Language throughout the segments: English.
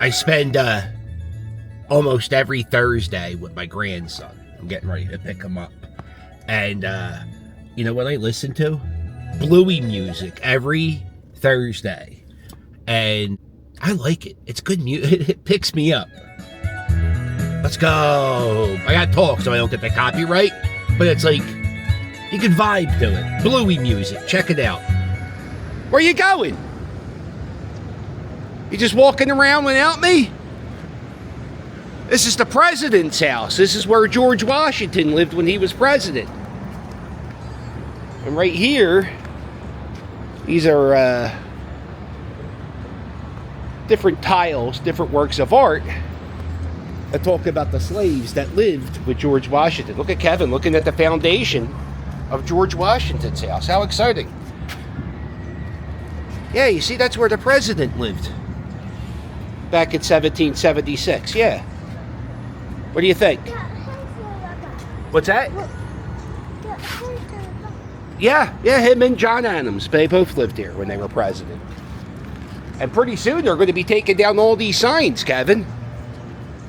I spend almost every Thursday with my grandson. I'm getting ready to pick him up. And you know what I listen to? Bluey music every Thursday. And I like it. It's good music. It picks me up. Let's go. I got to talk so I don't get the copyright. But it's like, you can vibe to it. Bluey music. Check it out. Where you going? You just walking around without me? This is the president's house. This is where George Washington lived when he was president. And right here, these are different tiles, different works of art that talk about the slaves that lived with George Washington. Look at Kevin looking at the foundation of George Washington's house. How exciting. Yeah, you see, that's where the president lived. Back in 1776, yeah. What do you think? What's that? Yeah, him and John Adams. They both lived here when they were president. And pretty soon they're going to be taking down all these signs, Kevin.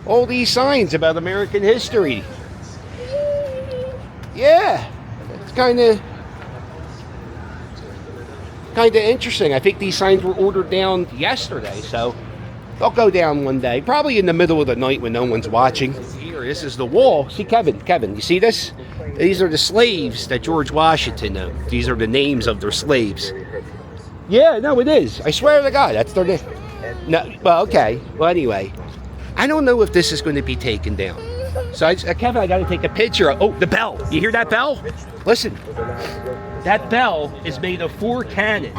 All these signs about American history. Yeah, it's kind of interesting. I think these signs were ordered down yesterday, so they'll go down one day, probably in the middle of the night when no one's watching. Here, this is the wall. See, Kevin, you see this? These are the slaves that George Washington owned. These are the names of their slaves. Yeah, no, it is. I swear to God, that's their name. No, well, okay. Well, anyway, I don't know if this is going to be taken down. So, Kevin, I got to take a picture. Oh, the bell. You hear that bell? Listen. That bell is made of 4 cannons.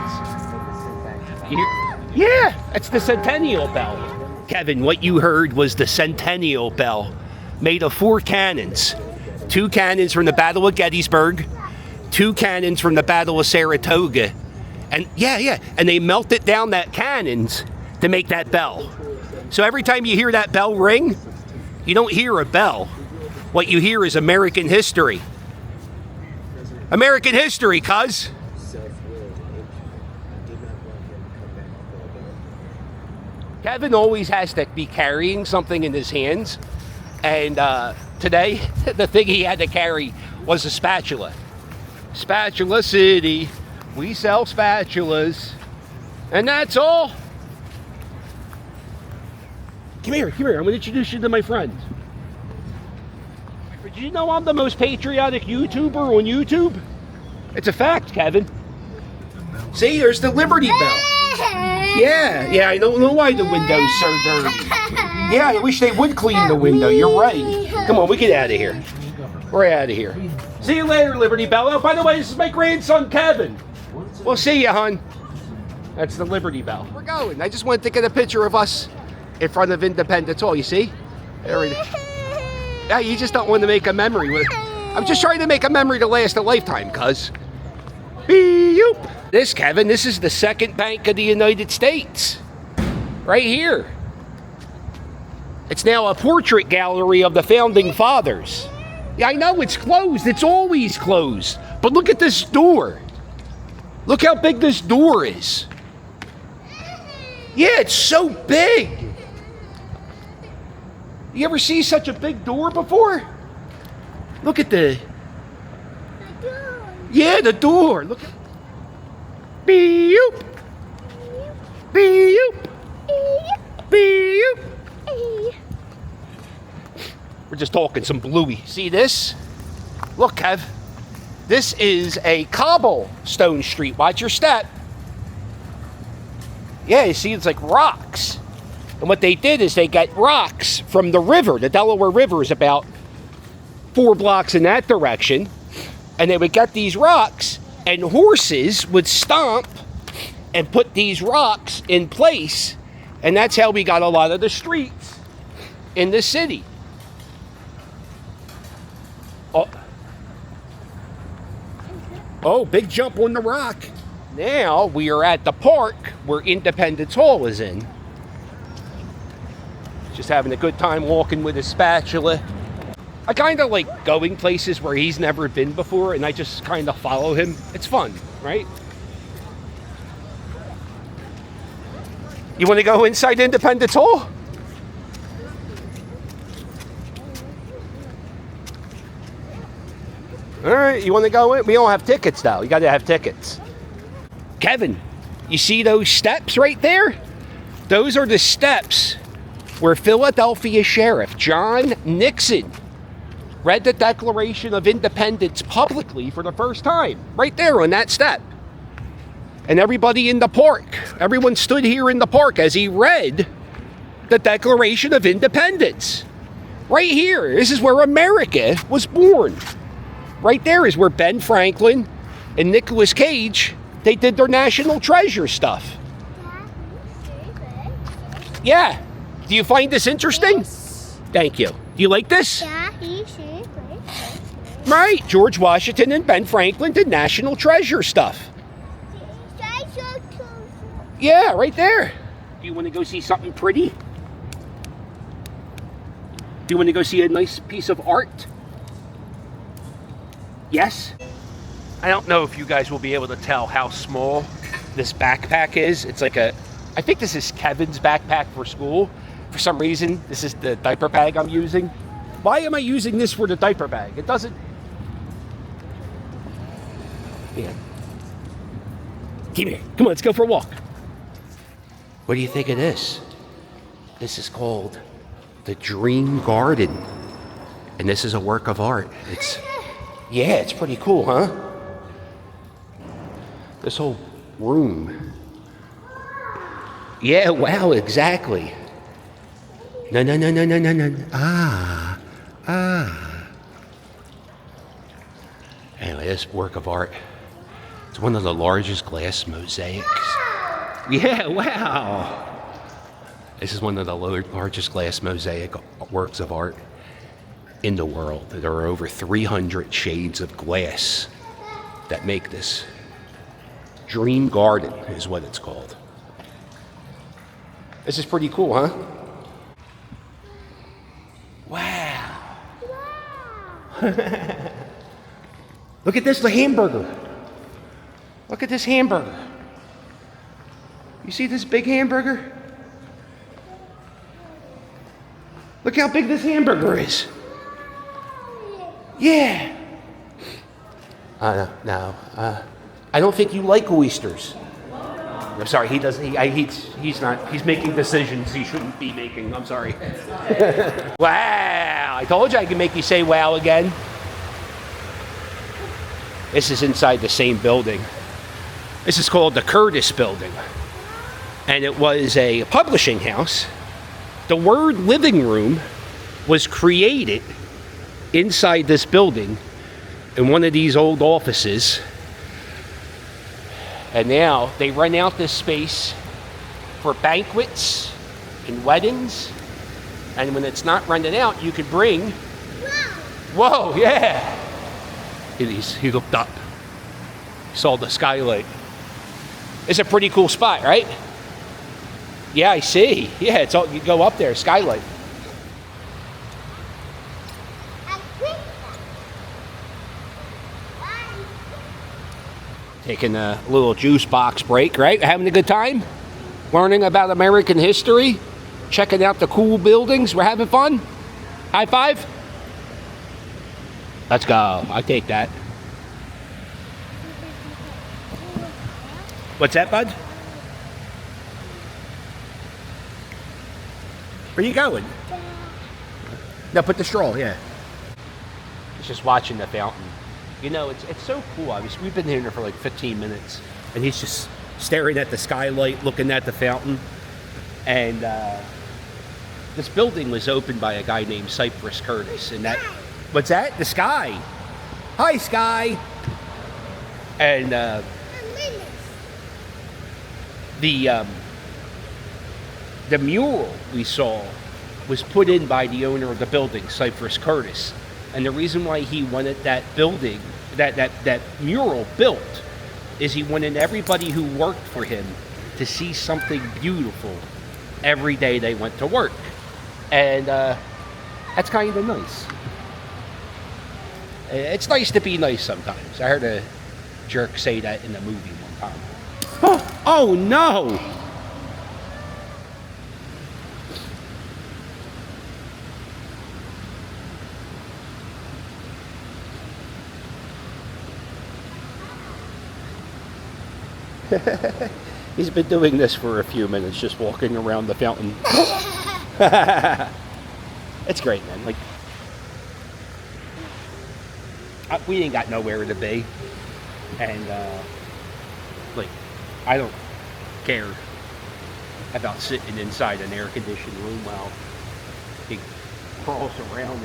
You hear? Yeah, that's the centennial bell. Kevin, what you heard was the centennial bell, made of 4 cannons. 2 cannons from the Battle of Gettysburg, 2 cannons from the Battle of Saratoga. And and they melted down that cannons to make that bell. So every time you hear that bell ring, you don't hear a bell. What you hear is American history. American history, cuz. Kevin always has to be carrying something in his hands. And today, the thing he had to carry was a spatula. Spatula City. We sell spatulas. And that's all. Come here. I'm going to introduce you to my friend. Did you know I'm the most patriotic YouTuber on YouTube? It's a fact, Kevin. See, there's the Liberty Bell. Yeah, I don't know why the window's so dirty. Yeah, I wish they would clean the window. You're right. Come on, we get out of here. We're out of here. See you later, Liberty Bell. Oh, by the way, this is my grandson, Kevin. We'll see you, hon. That's the Liberty Bell. We're going. I just wanted to get a picture of us in front of Independence Hall. You see? There it is. Yeah, you just don't want to make a memory. I'm just trying to make a memory to last a lifetime, cuz. Beep. This, Kevin, this is the second bank of the United States. Right here. It's now a portrait gallery of the founding fathers. Yeah, I know it's closed. It's always closed. But look at this door. Look how big this door is. Yeah, it's so big. You ever see such a big door before? Look at the door. Yeah, the door. Look at. Beep. Beep. Beep. We're just talking some bluey. See this? Look, Kev. This is a cobblestone street. Watch your step. Yeah, you see, it's like rocks. And what they did is they got rocks from the river. The Delaware River is about 4 blocks in that direction. And they would get these rocks, and horses would stomp and put these rocks in place. And that's how we got a lot of the streets in the city. Oh, big jump on the rock. Now we are at the park where Independence Hall is in. Just having a good time walking with a spatula. I kind of like going places where he's never been before, and I just kind of follow him. It's fun, right? You want to go inside Independence Hall? All right, you want to go in? We don't have tickets, though. You got to have tickets. Kevin, you see those steps right there? Those are the steps where Philadelphia Sheriff John Nixon read the Declaration of Independence publicly for the first time. Right there on that step. And everybody in the park, everyone stood here in the park as he read the Declaration of Independence. Right here, this is where America was born. Right there is where Ben Franklin and Nicolas Cage, they did their national treasure stuff. Yeah. Do you find this interesting? Yes. Thank you. Do you like this? Yeah, he should. Right. George Washington and Ben Franklin did national treasure stuff. Yeah, right there. Do you want to go see something pretty? Do you want to go see a nice piece of art? Yes? I don't know if you guys will be able to tell how small this backpack is. It's like I think this is Kevin's backpack for school. For some reason, this is the diaper bag I'm using. Why am I using this for the diaper bag? It doesn't... Yeah. Come here. Come on, let's go for a walk. What do you think of this? This is called the Dream Garden. And this is a work of art. Yeah, it's pretty cool, huh? This whole room. Yeah, wow, exactly. No. Anyway, this work of art, it's one of the largest glass mosaics. Yeah, wow. This is one of the largest glass mosaic works of art in the world. There are over 300 shades of glass that make this. Dream Garden is what it's called. This is pretty cool, huh? Wow. Look at this, the hamburger. Look at this hamburger. You see this big hamburger? Look how big this hamburger is. Yeah. No. I don't think you like oysters. I'm sorry, he doesn't. He's not. He's making decisions he shouldn't be making. I'm sorry. Wow! I told you I could make you say wow again. This is inside the same building. This is called the Curtis Building, and it was a publishing house. The word living room was created inside this building in one of these old offices. And now they rent out this space for banquets and weddings. And when it's not rented out, you could bring... Whoa, yeah. He looked up. He saw the skylight. It's a pretty cool spot, right? Yeah, I see. Yeah, it's all, you go up there, skylight. Taking a little juice box break, right? Having a good time? Learning about American history? Checking out the cool buildings? We're having fun? High five? Let's go. I'll take that. What's that, bud? Where you going? No, put the straw, yeah. It's just watching the fountain. You know, it's so cool. We've been here for like 15 minutes, and he's just staring at the skylight, looking at the fountain. And this building was opened by a guy named Cypress Curtis. And that, what's that? The Sky. Hi, Sky. And the mural we saw was put in by the owner of the building, Cypress Curtis. And the reason why he wanted that building, that mural built, is he wanted everybody who worked for him to see something beautiful every day they went to work. And that's kind of nice. It's nice to be nice sometimes. I heard a jerk say that in a movie one time. Oh no! He's been doing this for a few minutes, just walking around the fountain. It's great, man. Like, we ain't got nowhere to be, and like, I don't care about sitting inside an air-conditioned room while he crawls around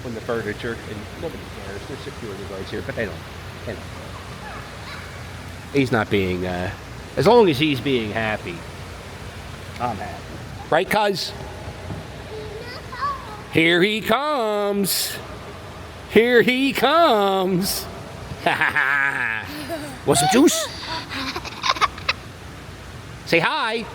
on the furniture, and nobody cares. There's security guards here, but they don't care. He's not being, as long as he's being happy, I'm happy. Right, cuz? Here he comes. Here he comes. Want some juice? Say hi.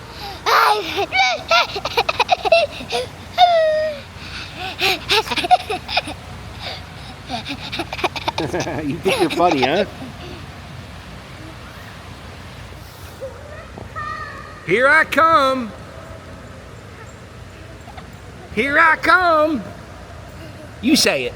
You think you're funny, huh? Here I come. Here I come. You say it.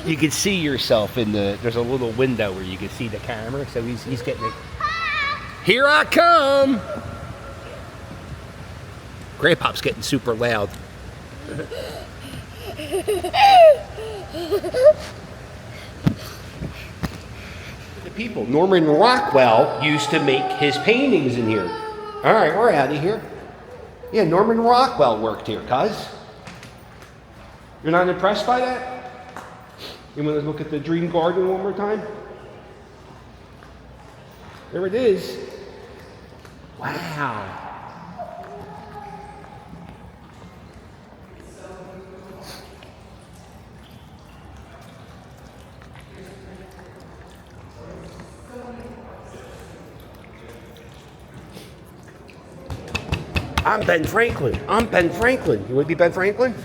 You can see yourself in there's a little window where you can see the camera, so he's getting it. Here I come. Grandpa's getting super loud. The people, Norman Rockwell used to make his paintings in here. All right, we're out of here. Yeah, Norman Rockwell worked here, cuz. You're not impressed by that? You want to look at the Dream Garden one more time? There it is. Wow. I'm Ben Franklin. I'm Ben Franklin. You want to be Ben Franklin?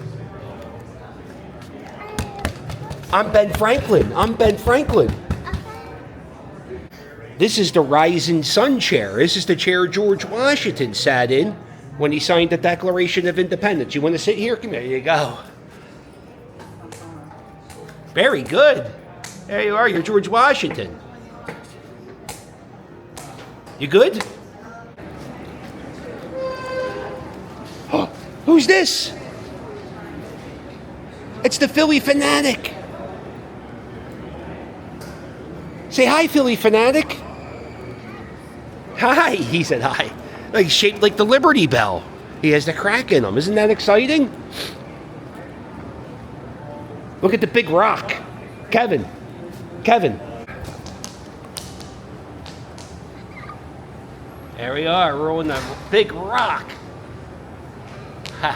I'm Ben Franklin. I'm Ben Franklin. This is the Rising Sun chair. This is the chair George Washington sat in when he signed the Declaration of Independence. You want to sit here? Come here. There you go. Very good. There you are. You're George Washington. You good? Oh, who's this? It's the Philly Fanatic. Say hi, Philly Fanatic. Hi, he said hi. Like shaped like the Liberty Bell. He has the crack in him. Isn't that exciting? Look at the big rock. Kevin. There we are. We're on the big rock. Oh,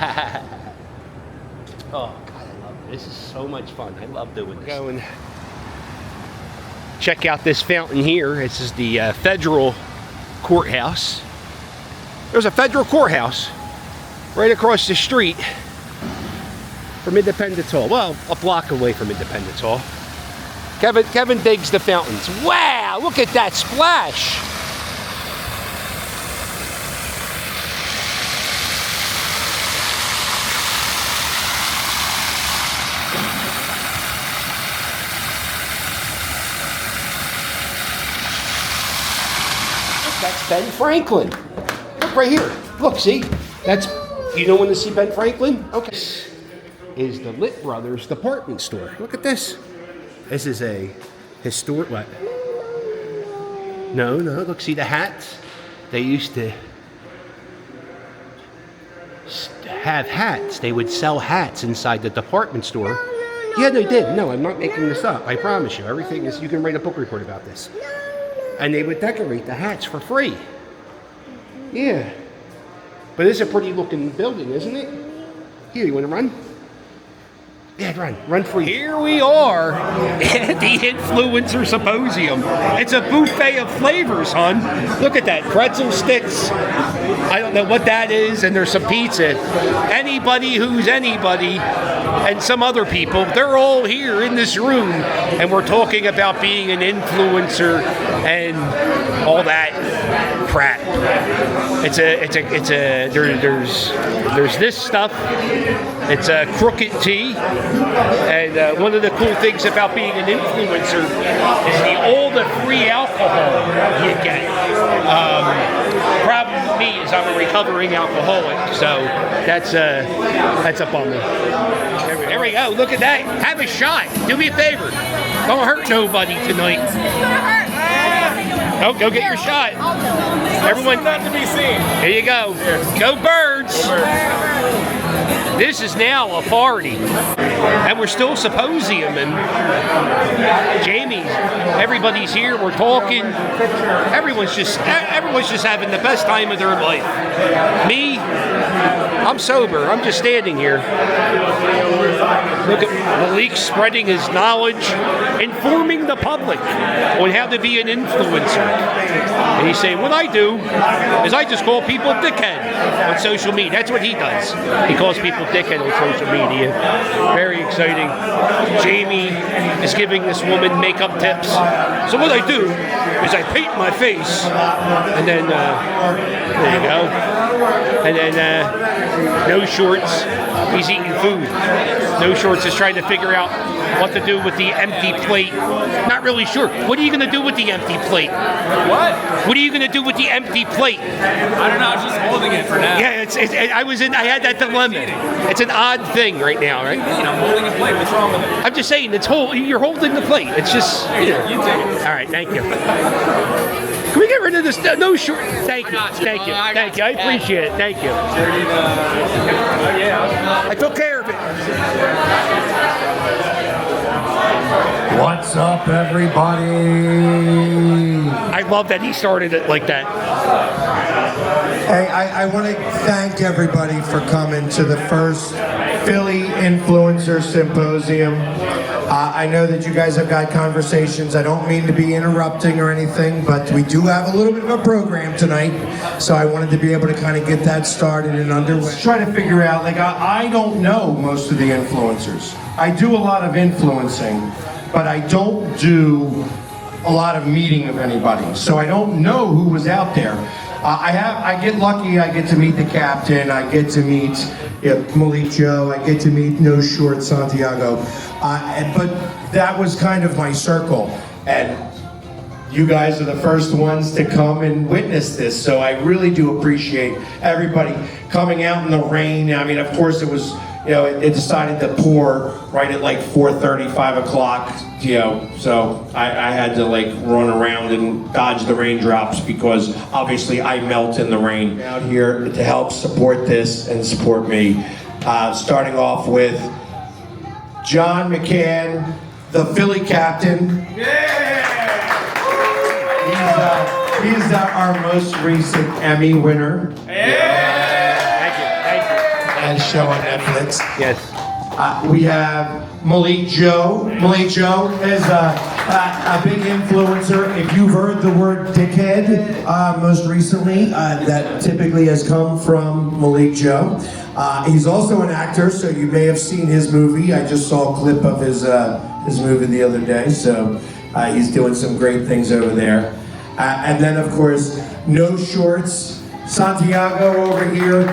God, I love it. This is so much fun. I love doing this. Go and check out this fountain here. This is the federal courthouse. There's a federal courthouse right across the street from Independence Hall. Well, a block away from Independence Hall. Kevin digs the fountains. Wow, look at that splash. That's Ben Franklin. Look right here. Look, see? That's, you know when to see Ben Franklin? Okay. This is the Litt Brothers department store. Look at this. This is a historic, what? No, look, see the hats? They used to have hats. They would sell hats inside the department store. No. Yeah, they did. No, I'm not making this up. I promise you. Everything is, you can write a book report about this. And they would decorate the hats for free. Yeah. But it's a pretty looking building, isn't it? Here, you want to run? Yeah, run for you. Here we are at the Influencer Symposium. It's a buffet of flavors, hon. Look at that, pretzel sticks. I don't know what that is, and there's some pizza. Anybody who's anybody, and some other people, they're all here in this room, and we're talking about being an influencer and all that crap. there's this stuff. It's a crooked tea, and one of the cool things about being an influencer is all the free alcohol you get. Problem with me is I'm a recovering alcoholic, so that's a bummer. There we go. Look at that. Have a shot. Do me a favor. Don't hurt nobody tonight. It's gonna hurt. Oh, go get your shot. Everyone, not to be seen. here you go. Go Birds. This is now a party, and we're still symposium, and Jamie, everybody's here. We're talking. Everyone's just having the best time of their life. Me, I'm sober. I'm just standing here. Look at Malik spreading his knowledge, informing the public on how to be an influencer. And he's saying, what I do is I just call people dickhead on social media. That's what he does. He calls people dickhead on social media. Very exciting. Jamie is giving this woman makeup tips. So what I do is I paint my face, and then, there you go. And then, No Shorts, he's eating food. No Shorts is trying to figure out what to do with the empty plate. Not really sure. What are you going to do with the empty plate? What? What are you going to do with the empty plate? I don't know. I was just holding it for now. Yeah, I had that dilemma. It's an odd thing right now, right? I'm holding a plate. What's wrong with it? I'm just saying, you're holding the plate. It's just, You take it. All right, thank you. Can we get rid of this? No Short. Thank you. Thank you. Thank you. I appreciate it. Thank you. I took care of it. What's up, everybody? I love that he started it like that. Hey, I want to thank everybody for coming to the first Philly Influencer Symposium. I know that you guys have got conversations. I don't mean to be interrupting or anything, but we do have a little bit of a program tonight, so I wanted to be able to kind of get that started and underway. Try to figure out, like, I don't know most of the influencers. I do a lot of influencing, but I don't do a lot of meeting of anybody, so I don't know who was out there. I get lucky. I get to meet the captain. I get to meet Malik Joe. I get to meet No Short Santiago. But that was kind of my circle, and you guys are the first ones to come and witness this. So I really do appreciate everybody coming out in the rain. I mean, of course, it was. It decided to pour right at like 4:30, 5 o'clock, so I had to like run around and dodge the raindrops because obviously I melt in the rain. Out here to help support this and support me. Starting off with John McCann, the Philly captain. Yeah! He's our most recent Emmy winner. Yeah! And show on Netflix. Yes. We have Malik Joe. Malik Joe is a big influencer. If you've heard the word dickhead most recently, that typically has come from Malik Joe. He's also an actor, so you may have seen his movie. I just saw a clip of his movie the other day, so he's doing some great things over there. And then, of course, No Shorts, Santiago over here.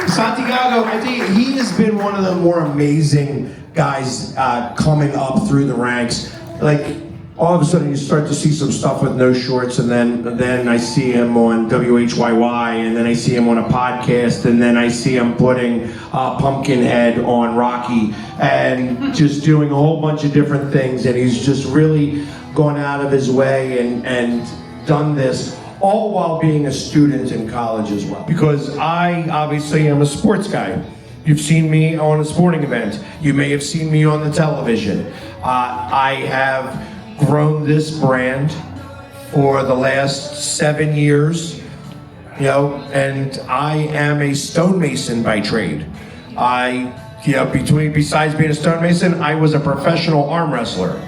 Santiago, I think he has been one of the more amazing guys coming up through the ranks. Like, all of a sudden you start to see some stuff with No Shorts, and then I see him on WHYY, and then I see him on a podcast, and then I see him putting Pumpkinhead on Rocky, and just doing a whole bunch of different things, and he's just really gone out of his way and done this, all while being a student in college as well. Because I obviously am a sports guy. You've seen me on a sporting event. You may have seen me on the television. I have grown this brand for the last 7 years, and I am a stonemason by trade. Besides being a stonemason, I was a professional arm wrestler.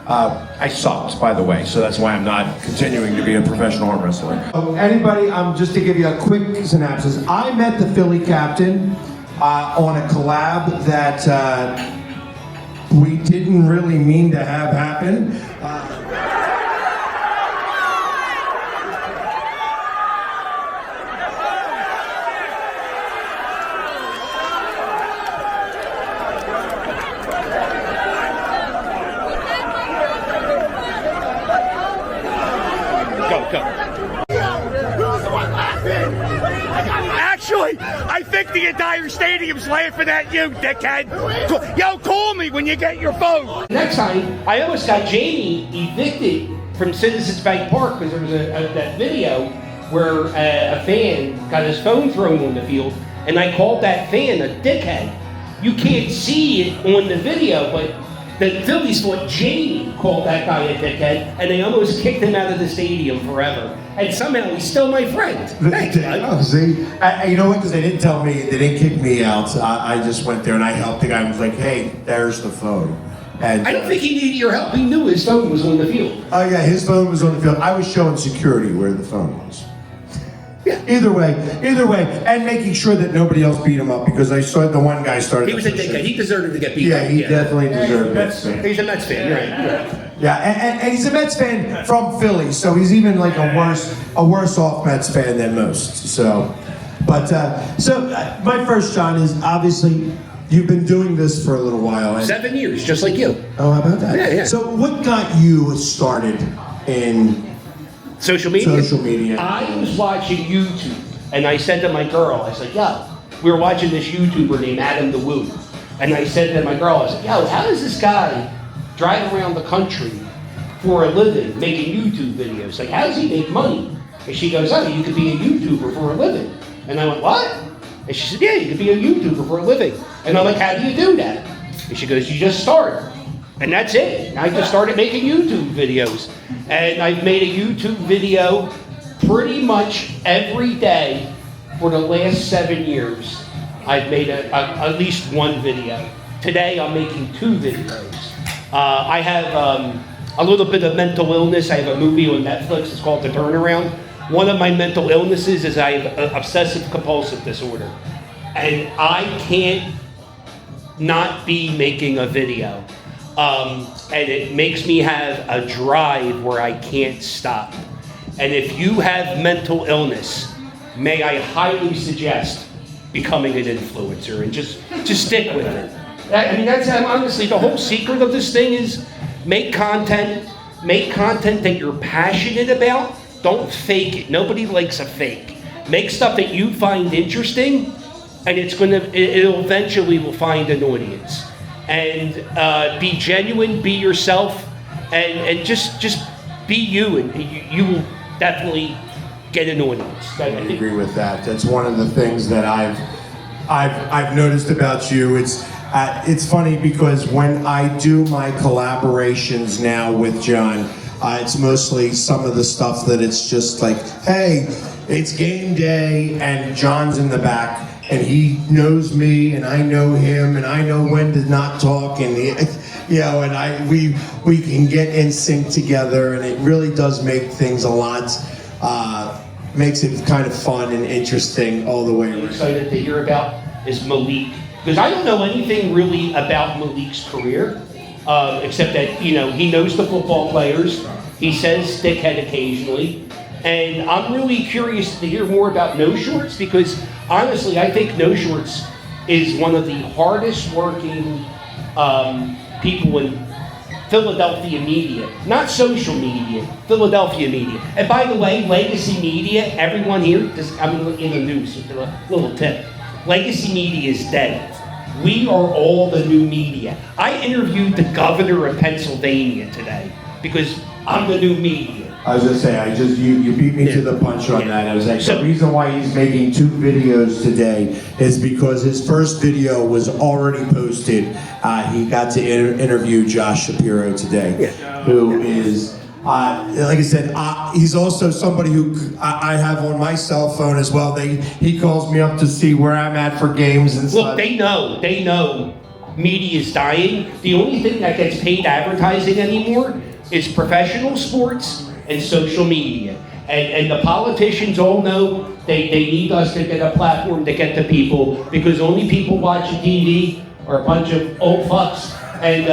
I sucked, by the way, so that's why I'm not continuing to be a professional arm wrestler. Anybody, just to give you a quick synopsis, I met the Philly captain on a collab that we didn't really mean to have happen. welcome. Actually, I think the entire stadium's laughing at you, dickhead. Yo, call me when you get your phone. Next time, I almost got Jamie evicted from Citizens Bank Park because there was that video where a fan got his phone thrown on the field, and I called that fan a dickhead. You can't see it on the video, but the Phillies thought Jamie called that guy a dickhead, and they almost kicked him out of the stadium forever. And somehow he's still my friend. Thanks, bud. Oh, see, you know what? Because they didn't tell me, they didn't kick me out. I just went there and I helped the guy. I was like, "Hey, there's the phone." And I don't think he needed your help. He knew his phone was on the field. Oh yeah, his phone was on the field. I was showing security where the phone was. Yeah. Either way, and making sure that nobody else beat him up because I saw the one guy started. He was a dickhead. He deserved to get beat up. Yeah, he definitely deserved it. He's a Mets fan. You're right. Yeah, and he's a Mets fan from Philly, so he's even like a worse off Mets fan than most. So, but my first, John, is obviously you've been doing this for a little while. And, 7 years, just like you. oh, how about that? Yeah. So, what got you started in social media? Social media. I was watching YouTube, and I said to my girl, I said, "Yo, we were watching this YouTuber named Adam the Woo," and I said to my girl, I said, "Yo, how does this guy drive around the country for a living, making YouTube videos? Like, how does he make money?" And she goes, "Oh, you could be a YouTuber for a living." And I went, "What?" And she said, "Yeah, you could be a YouTuber for a living." And I'm like, "How do you do that?" And she goes, "You just start." And that's it. I just started making YouTube videos. And I've made a YouTube video pretty much every day for the last 7 years. I've made at least one video. Today I'm making 2 videos. I have a little bit of mental illness. I have a movie on Netflix. It's called The Turnaround. One of my mental illnesses is I have obsessive compulsive disorder. And I can't not be making a video. And it makes me have a drive where I can't stop. And if you have mental illness, may I highly suggest becoming an influencer and just stick with it. I mean, that's honestly the whole secret of this thing is make content that you're passionate about. Don't fake it. Nobody likes a fake. Make stuff that you find interesting, and it'll eventually will find an audience. And be genuine, be yourself, and just be you, and you will definitely get an audience. I agree with that. That's one of the things that I've noticed about you. It's funny because when I do my collaborations now with John, it's mostly some of the stuff that it's just like, hey, it's game day, and John's in the back. And he knows me, and I know him, and I know when to not talk, and we can get in sync together, and it really does make things a lot, makes it kind of fun and interesting all the way around. I'm excited to hear about is Malik, because I don't know anything really about Malik's career, except that he knows the football players. He says dickhead occasionally. And I'm really curious to hear more about No Shorts because honestly, I think No Shorts is one of the hardest working people in Philadelphia media. Not social media, Philadelphia media. And by the way, legacy media, everyone here, I'm in the news, a little tip. Legacy media is dead. We are all the new media. I interviewed the governor of Pennsylvania today because I'm the new media. I was gonna say, you beat me to the punch on that. I was like, the reason why he's making 2 videos today is because his first video was already posted. He got to interview Josh Shapiro today, who is, like I said, he's also somebody who I have on my cell phone as well. He calls me up to see where I'm at for games and stuff. Look, they know media is dying. The only thing that gets paid advertising anymore is professional sports and social media. And the politicians all know they need us to get a platform to get to people because only people watching TV are a bunch of old fucks and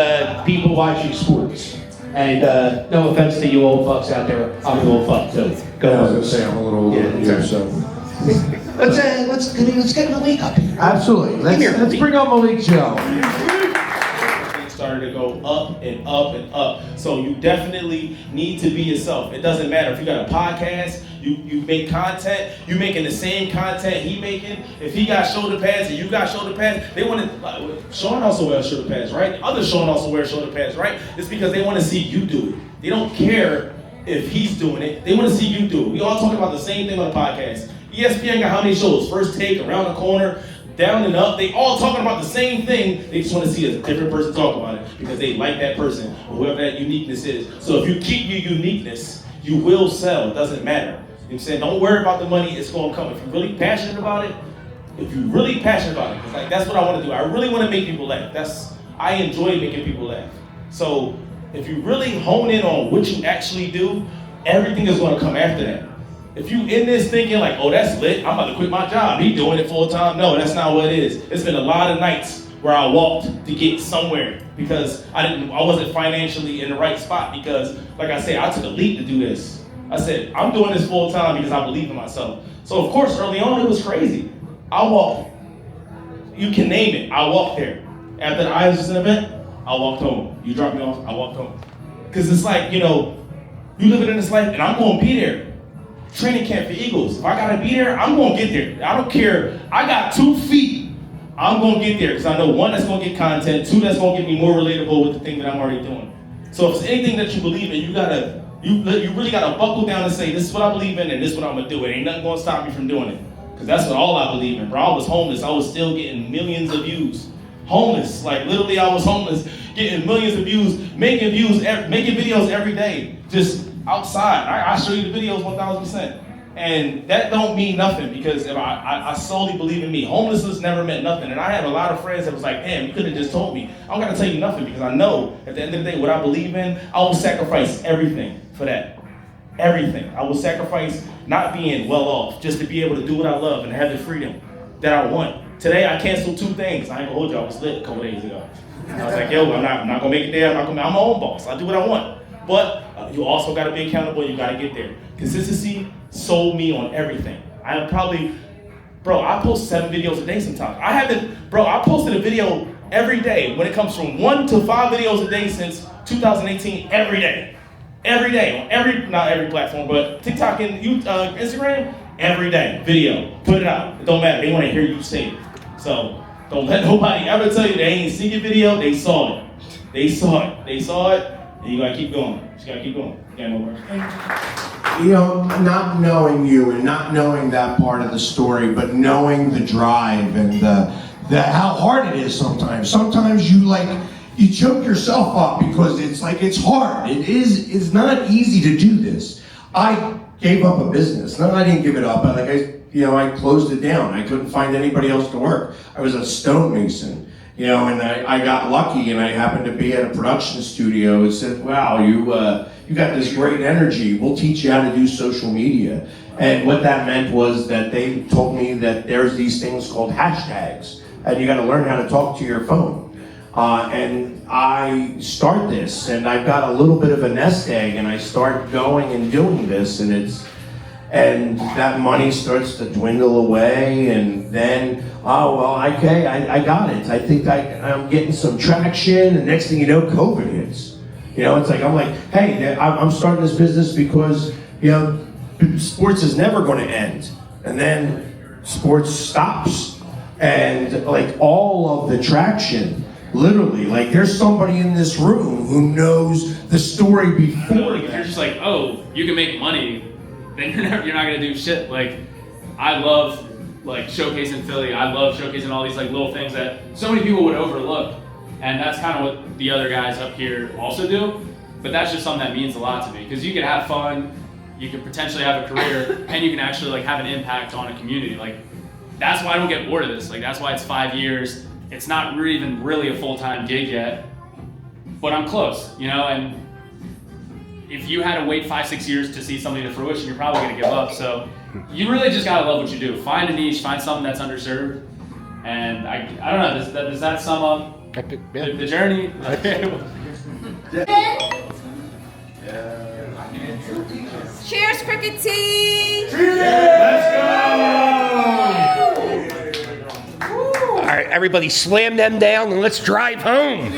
people watching sports. And no offense to you old fucks out there, I'm an old fuck too. I was gonna say I'm a little older than you, so. Let's get Malik up here. Absolutely. Let's bring on Malik Joe. started to go up and up and up. So you definitely need to be yourself. It doesn't matter if you got a podcast, you make content, you making the same content he making. If he got shoulder pads and you got shoulder pads, they want to, Sean also wears shoulder pads, right? Other Sean also wears shoulder pads, right? It's because they want to see you do it. They don't care if he's doing it. They want to see you do it. We all talk about the same thing on the podcast. ESPN got how many shows? First Take, Around the Corner, Down and Up. They all talking about the same thing. They just want to see a different person talk about it because they like that person or whoever that uniqueness is. So if you keep your uniqueness, you will sell. It doesn't matter. You know what I'm saying? Don't worry about the money. It's going to come. If you're really passionate about it, because like that's what I want to do. I really want to make people laugh. I enjoy making people laugh. So if you really hone in on what you actually do, everything is going to come after that. If you in this thinking like, oh, that's lit, I'm about to quit my job, he doing it full time. No, that's not what it is. It's been a lot of nights where I walked to get somewhere because I wasn't financially in the right spot because, like I said, I took a leap to do this. I said, I'm doing this full time because I believe in myself. So of course, early on, it was crazy. I walked, you can name it, I walked there. After the Isaacson event, I walked home. You dropped me off, I walked home. Because it's like, you living in this life and I'm going to be there. Training camp for Eagles. If I gotta be there, I'm gonna get there. I don't care. I got 2 feet. I'm gonna get there because I know 1, that's gonna get content. 2, that's gonna get me more relatable with the thing that I'm already doing. So if it's anything that you believe in, you really gotta buckle down and say, this is what I believe in and this is what I'm gonna do. It ain't nothing gonna stop me from doing it. Because that's what all I believe in, bro. I was homeless. I was still getting millions of views. Homeless, like literally I was homeless, getting millions of views, making videos every day, just outside. I show you the videos 1,000%. And that don't mean nothing because if I solely believe in me. Homelessness never meant nothing. And I have a lot of friends that was like, damn, you could have just told me. I don't gotta tell you nothing because I know at the end of the day what I believe in, I will sacrifice everything for that. Everything. I will sacrifice not being well off just to be able to do what I love and have the freedom that I want. Today I canceled 2 things. I ain't gonna hold you, I was lit a couple days ago. I was like, yo, I'm not gonna make it there. I'm my own boss. I do what I want. But you also gotta be accountable. You gotta get there. Consistency sold me on everything. I post 7 videos a day sometimes. I posted a video every day when it comes from 1 to 5 videos a day since 2018, every day. Every day, on not every platform, but TikTok and Instagram, every day, video, put it out. It don't matter, they wanna hear you say it. So don't let nobody ever tell you they ain't seen your video, they saw it. They saw it, and you gotta keep going. You just gotta keep going. You got no worries. Not knowing you and not knowing that part of the story, but knowing the drive and the how hard it is sometimes. Sometimes you choke yourself up because it's hard. It's not easy to do this. I gave up a business. No, I didn't give it up. I closed it down. I couldn't find anybody else to work. I was a stonemason, and I got lucky and I happened to be at a production studio and said, wow, you got this great energy. We'll teach you how to do social media. And what that meant was that they told me that there's these things called hashtags and you got to learn how to talk to your phone. And I start this and I've got a little bit of a nest egg and I start going and doing this and that money starts to dwindle away and then, I got it. I think I'm getting some traction and next thing you know, COVID hits. I'm like, hey, I'm starting this business because, sports is never going to end. And then sports stops and all of the traction, literally, there's somebody in this room who knows the story before. If you're just like, oh, you can make money, then you're not gonna do shit. I love showcasing Philly. I love showcasing all these little things that so many people would overlook, and that's kind of what the other guys up here also do. But that's just something that means a lot to me because you can have fun, you can potentially have a career, and you can actually have an impact on a community. That's why I don't get bored of this. That's why it's 5 years. It's not even really a full-time gig yet, but I'm close, and if you had to wait 5-6 years to see something to fruition, you're probably gonna give up. So you really just gotta love what you do. Find a niche, find something that's underserved, and I don't know, does that sum up the journey? Cheers, cricket team! All right, everybody slam them down and let's drive home.